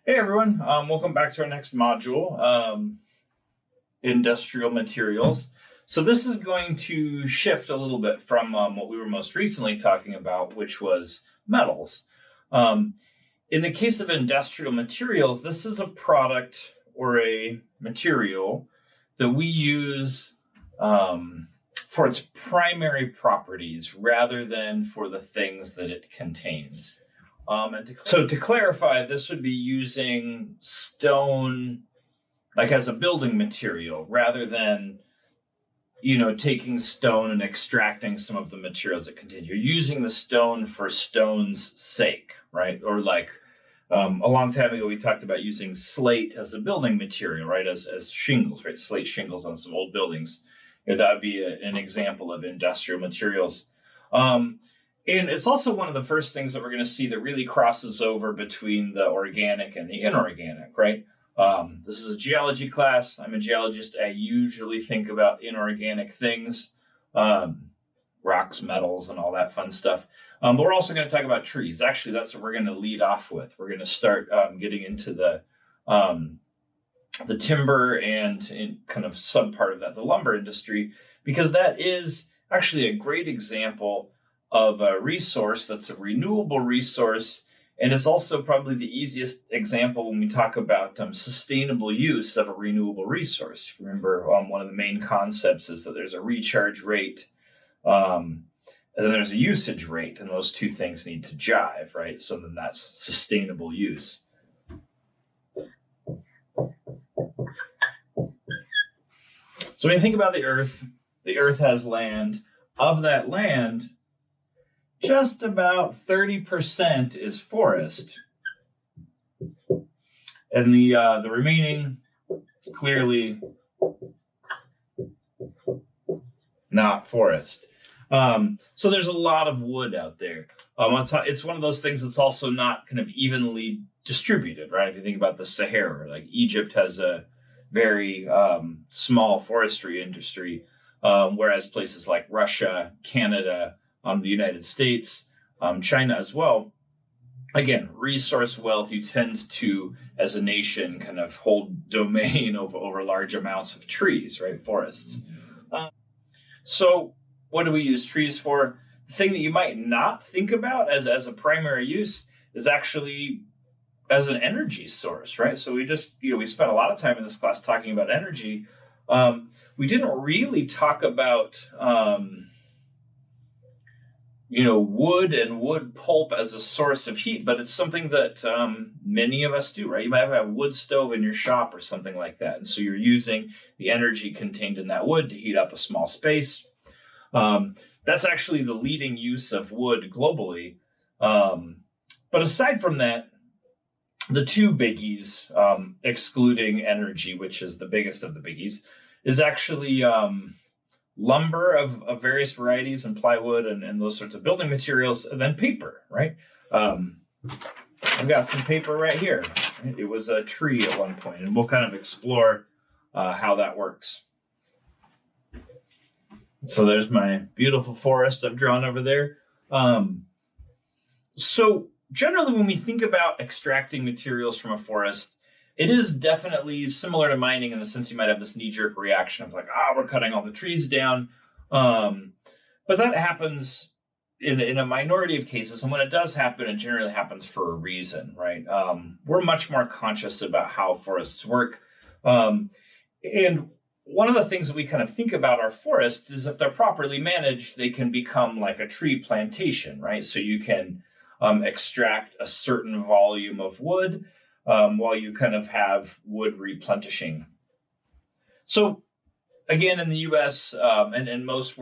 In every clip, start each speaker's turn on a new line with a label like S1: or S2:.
S1: Hey everyone, welcome back to our next module, industrial materials. So this is going to shift a little bit from what we were most recently talking about, which was metals. In the case of industrial materials, this is a product or a material that we use for its primary properties rather than for the things that it contains. So to clarify, this would be using stone like as a building material rather than, taking stone and extracting some of the materials it contains. You're using the stone for stone's sake, right? Or like a long time ago, we talked about using slate as a building material, right? As shingles, right? Slate shingles on some old buildings. That would be an example of industrial materials. And it's also one of the first things that we're going to see that really crosses over between the organic and the inorganic, right? This is a geology class. I'm a geologist. I usually think about inorganic things, rocks, metals, and all that fun stuff. But we're also going to talk about trees. Actually, that's what we're going to lead off with. We're going to start getting into the timber and in kind of sub part of that, the lumber industry, because that is actually a great example of a resource that's a renewable resource. And it's also probably the easiest example when we talk about sustainable use of a renewable resource. Remember, one of the main concepts is that there's a recharge rate and then there's a usage rate, and those two things need to jive, right? So then that's sustainable use. So when you think about the Earth has land. Of that land, just about 30% is forest, and the remaining clearly not forest. So there's a lot of wood out there. It's one of those things that's also not kind of evenly distributed, right? If you think about the Sahara, like Egypt has a very small forestry industry, whereas places like Russia, Canada, the United States, China as well. Again, resource wealth, you tend to, as a nation, kind of hold domain over large amounts of trees, right? Forests. So what do we use trees for? The thing that you might not think about as a primary use is actually as an energy source, right? So we spent a lot of time in this class talking about energy. We didn't really talk about wood and wood pulp as a source of heat, but it's something that many of us do, right? You might have a wood stove in your shop or something like that. And so you're using the energy contained in that wood to heat up a small space. That's actually the leading use of wood globally. But aside from that, the two biggies, excluding energy, which is the biggest of the biggies, is actually lumber of various varieties and plywood and those sorts of building materials, and then paper, right? I've got some paper right here. It was a tree at one point, and we'll kind of explore how that works. So there's my beautiful forest I've drawn over there. So generally, when we think about extracting materials from a forest, it is definitely similar to mining in the sense you might have this knee-jerk reaction of like, we're cutting all the trees down. But that happens in a minority of cases. And when it does happen, it generally happens for a reason, right? We're much more conscious about how forests work. And one of the things that we kind of think about our forests is if they're properly managed, they can become like a tree plantation, right? So you can extract a certain volume of wood, while you kind of have wood replenishing. So again, in the US and most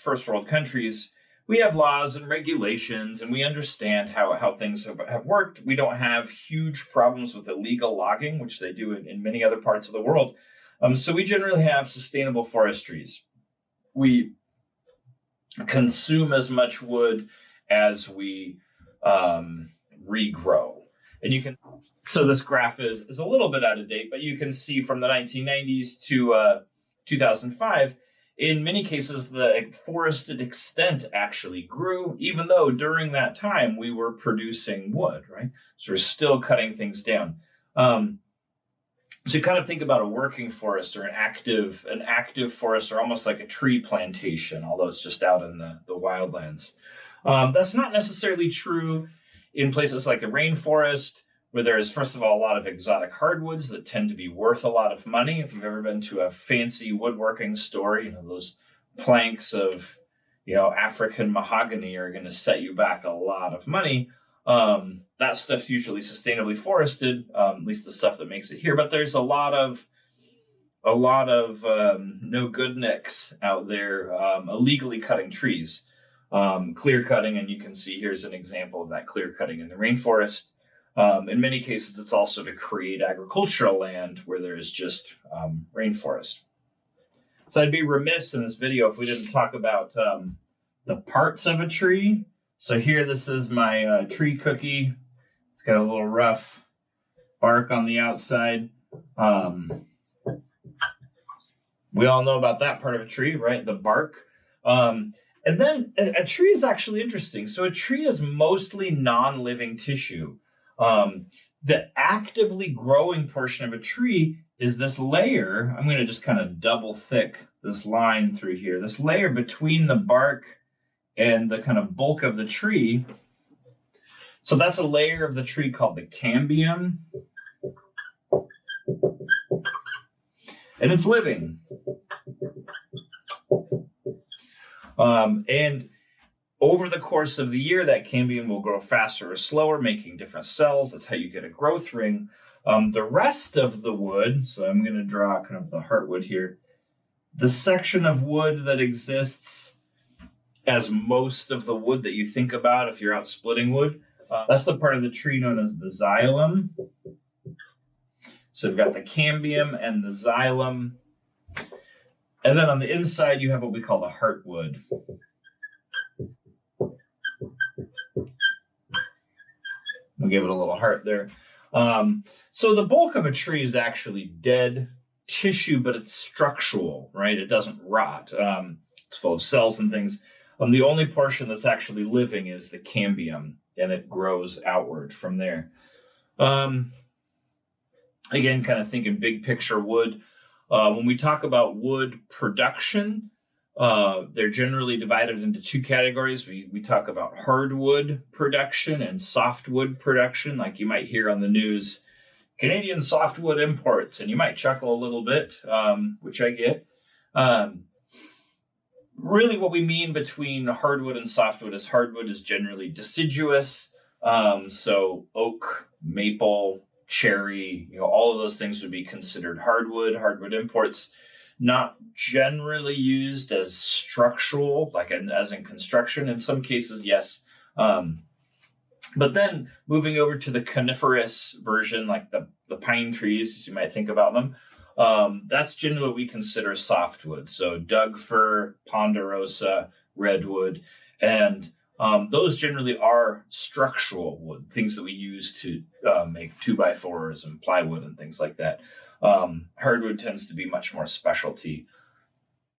S1: first world countries, we have laws and regulations, and we understand how things have worked. We don't have huge problems with illegal logging, which they do in many other parts of the world. So we generally have sustainable forestries. We consume as much wood as we regrow. And so this graph is a little bit out of date, but you can see from the 1990s to 2005, in many cases, the forested extent actually grew, even though during that time we were producing wood, right? So we're still cutting things down. So you kind of think about a working forest or an active forest, or almost like a tree plantation, although it's just out in the wildlands. That's not necessarily true in places like the rainforest, where there is, first of all, a lot of exotic hardwoods that tend to be worth a lot of money. If you've ever been to a fancy woodworking store, those planks of, African mahogany are going to set you back a lot of money. That stuff's usually sustainably forested, at least the stuff that makes it here. But there's a lot of no good nicks out there illegally cutting trees, clear cutting, and you can see here's an example of that clear cutting in the rainforest. In many cases, it's also to create agricultural land where there is just rainforest. So I'd be remiss in this video if we didn't talk about the parts of a tree. So here, this is my tree cookie. It's got a little rough bark on the outside. We all know about that part of a tree, right? The bark. And then a tree is actually interesting. So a tree is mostly non-living tissue. The actively growing portion of a tree is this layer. I'm going to just kind of double thick this line through here. This layer between the bark and the kind of bulk of the tree. So that's a layer of the tree called the cambium. And it's living. And over the course of the year, that cambium will grow faster or slower, making different cells. That's how you get a growth ring. The rest of the wood, so I'm going to draw kind of the heartwood here. The section of wood that exists as most of the wood that you think about if you're out splitting wood, that's the part of the tree known as the xylem. So we've got the cambium and the xylem. And then on the inside, you have what we call the heartwood. We'll give it a little heart there. So the bulk of a tree is actually dead tissue, but it's structural, right? It doesn't rot. It's full of cells and things. The only portion that's actually living is the cambium, and it grows outward from there. Again, kind of thinking big picture wood. When we talk about wood production, they're generally divided into two categories. We talk about hardwood production and softwood production, like you might hear on the news, Canadian softwood imports, and you might chuckle a little bit, which I get. Really what we mean between hardwood and softwood is hardwood is generally deciduous. So oak, maple, cherry, all of those things would be considered hardwood. Hardwood imports, not generally used as structural, like as in construction. In some cases, yes. But then moving over to the coniferous version, like the pine trees, as you might think about them, that's generally what we consider softwood. So Doug fir, ponderosa, redwood, and those generally are structural wood, things that we use to make 2x4s and plywood and things like that. Hardwood tends to be much more specialty.